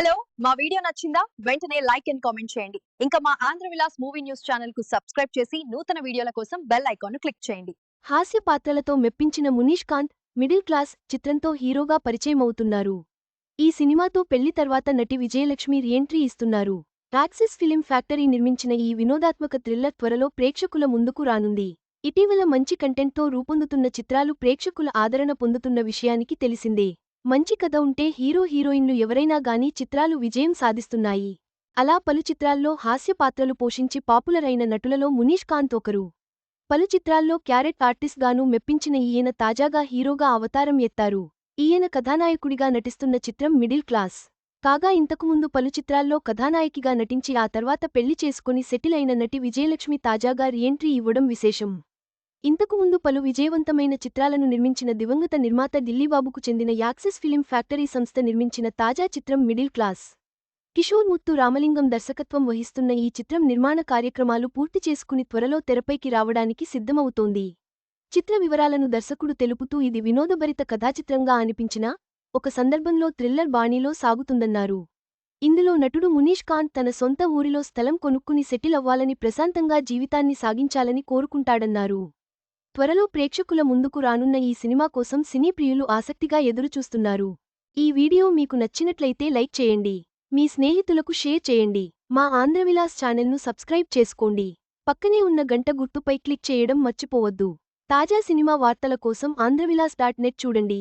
Hello మా video నచ్చిందా వెంటనే లైక్ అండ్ కామెంట్ చేయండి. ఇంకా మా Andhra Vilas movie news channel కు సబ్స్క్రైబ్ చేసి నూతన వీడియోల కోసం బెల్ ఐకాన్ ను క్లిక్ చేయండి. హాస్య పాత్రలతో మెప్పించిన మునీష్ కాంత్ మిడిల్ క్లాస్ చిత్రంతో హీరోగా పరిచయమవుతున్నారు. ఈ సినిమాతో పెళ్లి తర్వాత నటి విజయలక్ష్మి రీఎంట్రీ ఇస్తున్నారు. యాక్సిస్ ఫిలిం ఫ్యాక్టరీ నిర్మించిన ఈ వినోదాత్మక థ్రిల్లర్ త్వరలో ప్రేక్షకుల ముందుకు రానుంది. ఇటీవల మంచి కంటెంట్తో రూపొందుతున్న చిత్రాలు ప్రేక్షకుల ఆదరణ పొందుతున్న విషయానికి తెలిసిందే. మంచి కథ ఉంటే హీరో హీరోయిన్లు ఎవరైనా గానీ చిత్రాలు విజయం సాధిస్తున్నాయి. అలా పలు చిత్రాల్లో హాస్య పాత్రలు పోషించి పాపులర్ అయిన నటులలో మునీష్ కాంత్ ఒకరు. పలు చిత్రాల్లో క్యారెట్ ఆర్టిస్ట్గానూ మెప్పించిన ఈయన తాజాగా హీరోగా అవతారం ఎత్తారు. ఈయన కథానాయకుడిగా నటిస్తున్న చిత్రం మిడిల్ క్లాస్. కాగా ఇంతకుముందు పలు చిత్రాల్లో కథానాయకిగా నటించి ఆ తర్వాత పెళ్లి చేసుకుని సెటిల్ అయిన నటి విజయలక్ష్మి తాజాగా రీఎంట్రీ ఇవ్వడం విశేషం. ఇంతకుముందు పలు విజయవంతమైన చిత్రాలను నిర్మించిన దివంగత నిర్మాత ఢిల్లీబాబుకు చెందిన యాక్సిస్ ఫిలిం ఫ్యాక్టరీ సంస్థ నిర్మించిన తాజా చిత్రం మిడిల్ క్లాస్. కిషోర్ ముత్తు రామలింగం దర్శకత్వం వహిస్తున్న ఈ చిత్రం నిర్మాణ కార్యక్రమాలు పూర్తి చేసుకుని త్వరలో తెరపైకి రావడానికి సిద్ధమవుతోంది. చిత్ర వివరాలను దర్శకుడు తెలుపుతూ ఇది వినోదభరిత కథాచిత్రంగా అనిపించినా ఒక సందర్భంలో థ్రిల్లర్ బాణీలో సాగుతుందన్నారు. ఇందులో నటుడు మునీష్ కాంత్ తన సొంత ఊరిలో స్థలం కొనుక్కుని సెటిల్ అవ్వాలని ప్రశాంతంగా జీవితాన్ని సాగించాలని కోరుకుంటాడన్నారు. త్వరలో ప్రేక్షకుల ముందుకు రానున్న ఈ సినిమా కోసం సినీ ప్రియులు ఆసక్తిగా ఎదురుచూస్తున్నారు. ఈ వీడియో మీకు నచ్చినట్లయితే లైక్ చేయండి. మీ స్నేహితులకు షేర్ చేయండి. మా ఆంధ్రవిలాస్ ఛానల్ను సబ్స్క్రైబ్ చేసుకోండి. పక్కనే ఉన్న గంట గుర్తుపై క్లిక్ చేయడం మర్చిపోవద్దు. తాజా సినిమా వార్తల కోసం ఆంధ్రవిలాస్.net చూడండి.